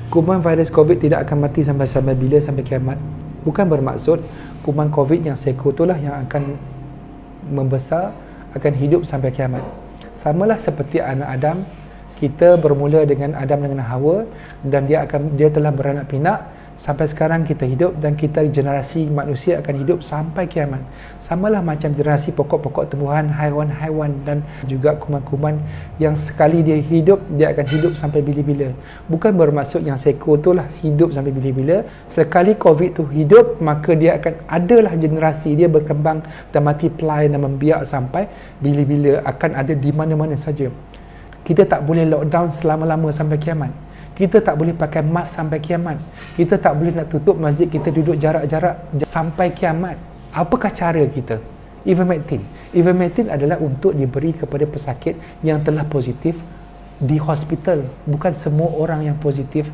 Kuman virus COVID tidak akan mati sampai bila? Sampai kiamat. Bukan bermaksud kuman COVID yang seko itulah yang akan membesar, akan hidup sampai kiamat. Samalah seperti anak Adam, kita bermula dengan Adam dengan Hawa dan dia telah beranak pinak. Sampai sekarang kita hidup dan kita generasi manusia akan hidup sampai kiamat. Samalah macam generasi pokok-pokok tumbuhan, haiwan-haiwan dan juga kuman-kuman yang sekali dia hidup, dia akan hidup sampai bila-bila. Bukan bermaksud yang seko itulah hidup sampai bila-bila. Sekali COVID tu hidup, maka dia akan adalah generasi dia berkembang dan multiply dan membiak sampai bila-bila, akan ada di mana-mana saja. Kita tak boleh lockdown selama-lama sampai kiamat. Kita tak boleh pakai mask sampai kiamat. Kita tak boleh nak tutup masjid, kita duduk jarak-jarak sampai kiamat. Apakah cara kita? Ivermectin. Ivermectin adalah untuk diberi kepada pesakit yang telah positif di hospital. Bukan semua orang yang positif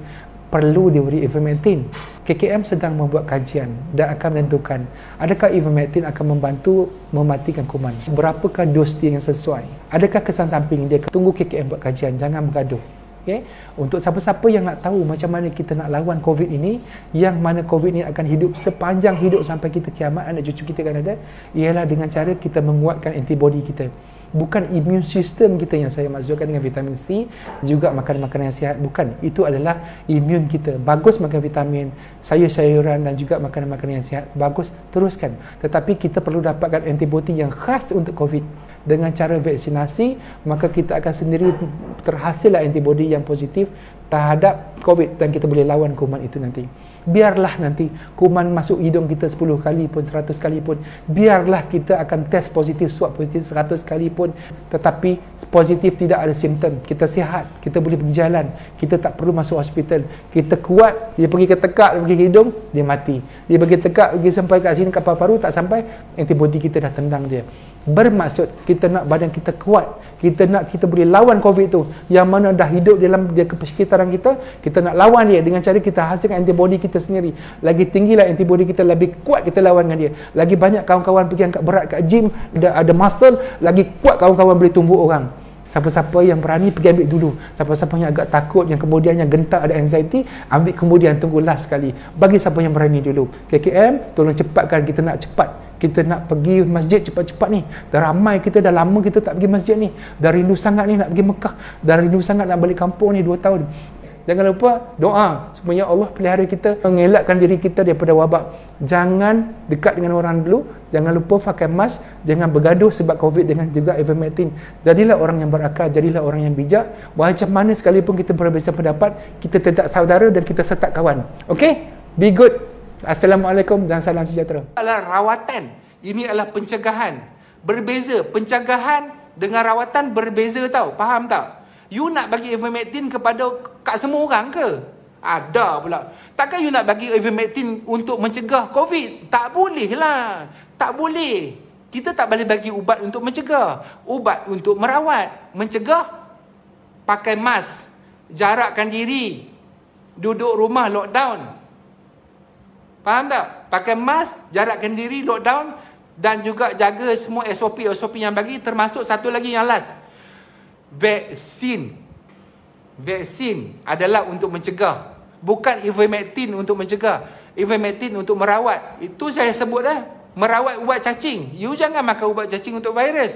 perlu diberi ivermectin. KKM sedang membuat kajian dan akan menentukan adakah ivermectin akan membantu mematikan kuman. Berapakah dos dia yang sesuai? Adakah kesan samping dia? Tunggu KKM buat kajian, jangan bergaduh. Okay? Untuk siapa-siapa yang nak tahu macam mana kita nak lawan COVID ini, yang mana COVID ini akan hidup sepanjang hidup sampai kita kiamat, anak cucu kita akan ada, ialah dengan cara kita menguatkan antibody kita. Bukan immune system kita yang saya maksudkan dengan vitamin C, juga makan makanan yang sihat. Bukan, itu adalah immune kita. Bagus makan vitamin, sayur-sayuran dan juga makanan-makanan yang sihat. Bagus, teruskan. Tetapi kita perlu dapatkan antibody yang khas untuk COVID. Dengan cara vaksinasi, maka kita akan sendiri terhasillah antibody yang positif terhadap COVID dan kita boleh lawan kuman itu nanti. Biarlah nanti kuman masuk hidung kita 10 kali pun, 100 kali pun, biarlah kita akan test positif, swab positif 100 kali pun, tetapi positif tidak ada simptom, kita sihat, kita boleh pergi jalan, kita tak perlu masuk hospital, kita kuat. Dia pergi ke tekak, dia pergi ke hidung, dia mati. Dia pergi tekak, pergi sampai kat sini, kat paru-paru, tak sampai, antibody kita dah tendang dia. Bermaksud kita nak badan kita kuat, kita nak kita boleh lawan COVID tu, yang mana dah hidup dalam dia persekitaran kita nak lawan dia dengan cara kita hasilkan antibody kita sendiri. Lagi tinggilah antibody kita, lebih kuat kita lawan dengan dia. Lagi banyak kawan-kawan pergi angkat berat kat gym, ada muscle, lagi kuat kawan-kawan boleh tumbuh orang. Siapa-siapa yang berani pergi ambil dulu. Siapa-siapa yang agak takut, yang kemudiannya gentar, ada anxiety, ambil kemudian, tunggu last sekali. Bagi siapa yang berani dulu. KKM, tolong cepatkan, kita nak cepat. Kita nak pergi masjid cepat-cepat ni. Dah ramai kita, dah lama kita tak pergi masjid ni. Dah rindu sangat ni nak pergi Mekah. Dah rindu sangat nak balik kampung ni 2 tahun. Jangan lupa doa supaya Allah pelihara kita, mengelakkan diri kita daripada wabak. Jangan dekat dengan orang dulu. Jangan lupa pakai mask. Jangan bergaduh sebab COVID dengan juga ivermectin. Jadilah orang yang berakal, jadilah orang yang bijak. Macam mana sekalipun kita berbeza pendapat, kita tetap saudara dan kita tetap kawan. Okay? Be good. Assalamualaikum dan salam sejahtera. Adalah rawatan. Ini adalah pencegahan. Berbeza. Pencegahan dengan rawatan berbeza tau. Faham tak? You nak bagi ivermectin kepada kat semua orang ke? Ada pula. Takkan you nak bagi ivermectin untuk mencegah COVID? Tak boleh lah. Tak boleh. Kita tak boleh bagi ubat untuk mencegah. Ubat untuk merawat. Mencegah, pakai mask. Jarakkan diri. Duduk rumah, lockdown. Faham tak? Pakai mask, jarakkan diri, lockdown dan juga jaga semua SOP yang bagi, termasuk satu lagi yang last. Vaksin. Vaksin adalah untuk mencegah. Bukan ivermectin untuk mencegah. Ivermectin untuk merawat. Itu saya sebut dah. Merawat ubat cacing. You jangan makan ubat cacing untuk virus.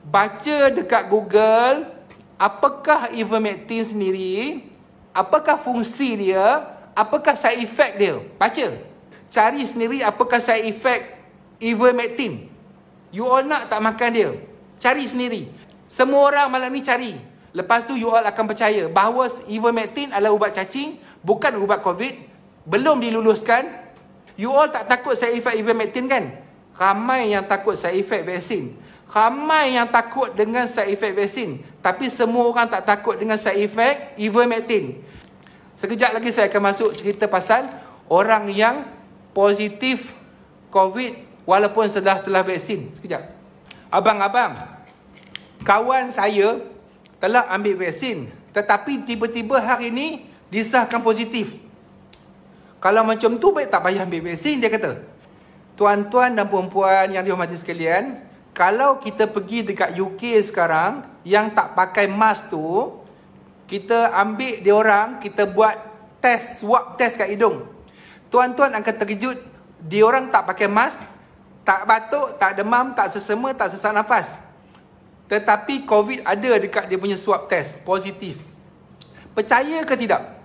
Baca dekat Google, apakah ivermectin sendiri, apakah fungsi dia, apakah side effect dia? Baca. Cari sendiri apakah side effect ivermectin. You all nak tak makan dia? Cari sendiri. Semua orang malam ni cari. Lepas tu you all akan percaya bahawa ivermectin adalah ubat cacing, bukan ubat COVID. Belum diluluskan. You all tak takut side effect ivermectin kan? Ramai yang takut side effect vaksin. Ramai yang takut dengan side effect vaksin. Tapi semua orang tak takut dengan side effect ivermectin. Sekejap lagi saya akan masuk cerita pasal orang yang positif COVID walaupun telah vaksin. Sekejap. Abang-abang, kawan saya telah ambil vaksin, tetapi tiba-tiba hari ini disahkan positif. Kalau macam tu baik tak payah ambil vaksin, dia kata. Tuan-tuan dan puan-puan yang dihormati sekalian, kalau kita pergi dekat UK sekarang, yang tak pakai mask tu, kita ambil dia orang, kita buat test, swab test kat hidung. Tuan-tuan akan terkejut, dia orang tak pakai mask, tak batuk, tak demam, tak sesama, tak sesak nafas. Tetapi COVID ada dekat dia punya swab test, positif. Percaya ke tidak?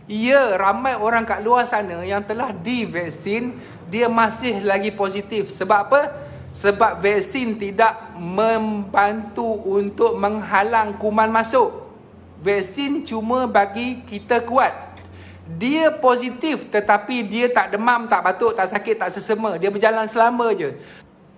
Ya, ramai orang kat luar sana yang telah divaksin, dia masih lagi positif. Sebab apa? Sebab vaksin tidak membantu untuk menghalang kuman masuk. Vaksin cuma bagi kita kuat. Dia positif tetapi dia tak demam, tak batuk, tak sakit, tak sesama. Dia berjalan selama je.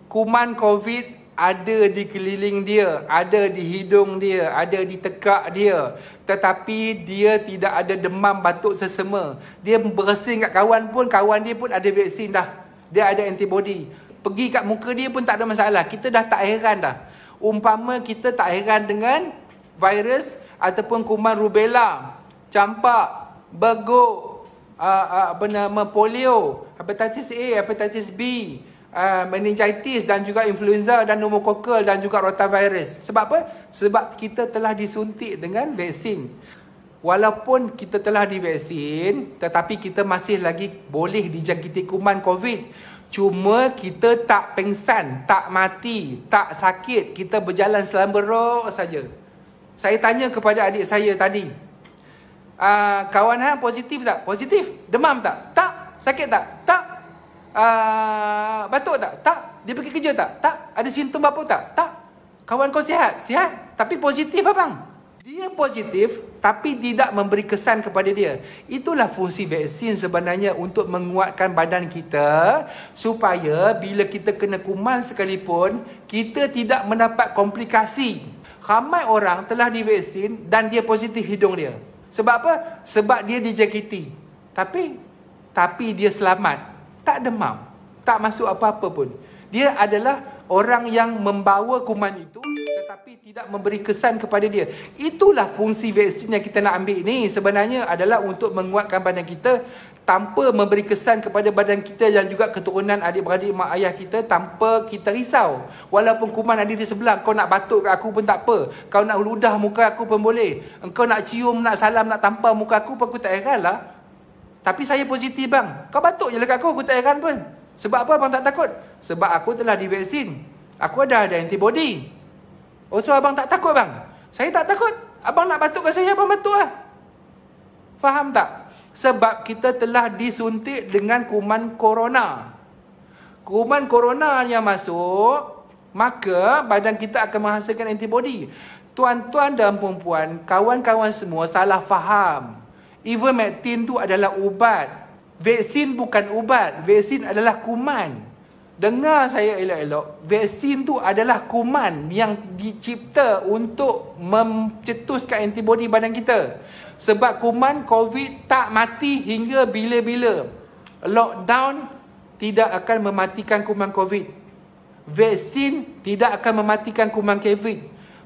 Kuman COVID ada di keliling dia, ada di hidung dia, ada di tekak dia. Tetapi dia tidak ada demam, batuk, sesama. Dia bersin kat kawan pun, kawan dia pun ada vaksin dah. Dia ada antibody. Pergi kat muka dia pun tak ada masalah. Kita dah tak heran dah. Umpama kita tak heran dengan virus ataupun kuman rubella, campak, berguk, polio, hepatitis A, hepatitis B, meningitis dan juga influenza dan pneumokokal dan juga rotavirus. Sebab apa? Sebab kita telah disuntik dengan vaksin. Walaupun kita telah divaksin, tetapi kita masih lagi boleh dijangkiti kuman COVID. Cuma kita tak pengsan, tak mati, tak sakit. Kita berjalan selamba saja. Saya tanya kepada adik saya tadi, kawan hang positif tak? Positif. Demam tak? Tak. Sakit tak? Tak. Batuk tak? Tak. Dia pergi kerja tak? Tak. Ada simptom apa tak? Tak. Kawan kau sihat? Sihat. Tapi positif abang. Dia positif tapi tidak memberi kesan kepada dia. Itulah fungsi vaksin sebenarnya, untuk menguatkan badan kita supaya bila kita kena kuman sekalipun, kita tidak mendapat komplikasi. Ramai orang telah divaksin dan dia positif hidung dia. Sebab apa? Sebab dia dijangkiti. Tapi dia selamat. Tak demam. Tak masuk apa-apa pun. Dia adalah orang yang membawa kuman itu tetapi tidak memberi kesan kepada dia. Itulah fungsi vaksin yang kita nak ambil ni. Sebenarnya adalah untuk menguatkan badan kita tanpa memberi kesan kepada badan kita dan juga keturunan adik-beradik mak ayah kita, tanpa kita risau. Walaupun kuman ada di sebelah, kau nak batuk kat aku pun tak apa. Kau nak ludah muka aku pun boleh. Engkau nak cium, nak salam, nak tampar muka aku pun aku tak heran lah. Tapi saya positif bang. Kau batuk je lah kat aku tak heran pun. Sebab apa abang tak takut? Sebab aku telah divaksin. Aku ada antibody. Oh, so abang tak takut bang? Saya tak takut. Abang nak batuk kat saya, abang batuk lah. Faham tak? Sebab kita telah disuntik dengan kuman corona. Kuman corona yang masuk, maka badan kita akan menghasilkan antibody. Tuan-tuan dan puan-puan, kawan-kawan semua salah faham. Ivermectin tu adalah ubat. Vaksin bukan ubat. Vaksin adalah kuman. Dengar saya elok-elok. Vaksin tu adalah kuman yang dicipta untuk mencetuskan antibody badan kita. Sebab kuman COVID tak mati hingga bila-bila. Lockdown tidak akan mematikan kuman COVID. Vaksin tidak akan mematikan kuman COVID.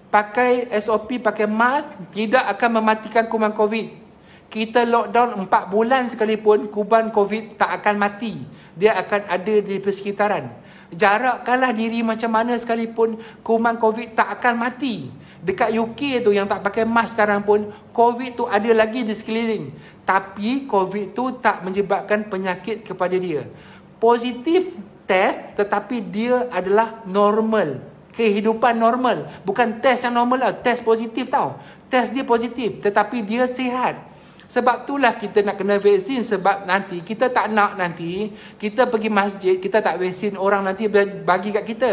Pakai SOP, pakai mask tidak akan mematikan kuman COVID. Kita lockdown 4 bulan sekalipun, kuman COVID tak akan mati. Dia akan ada di persekitaran. Jarakkanlah diri macam mana sekalipun, kuman COVID tak akan mati. Dekat UK tu yang tak pakai mask sekarang pun, COVID tu ada lagi di sekeliling. Tapi COVID tu tak menyebabkan penyakit kepada dia. Positif test tetapi dia adalah normal. Kehidupan normal. Bukan test yang normal lah. Test positif tau. Test dia positif tetapi dia sihat. Sebab itulah kita nak kena vaksin. Sebab nanti kita tak nak nanti kita pergi masjid, kita tak vaksin, orang nanti bagi kat kita.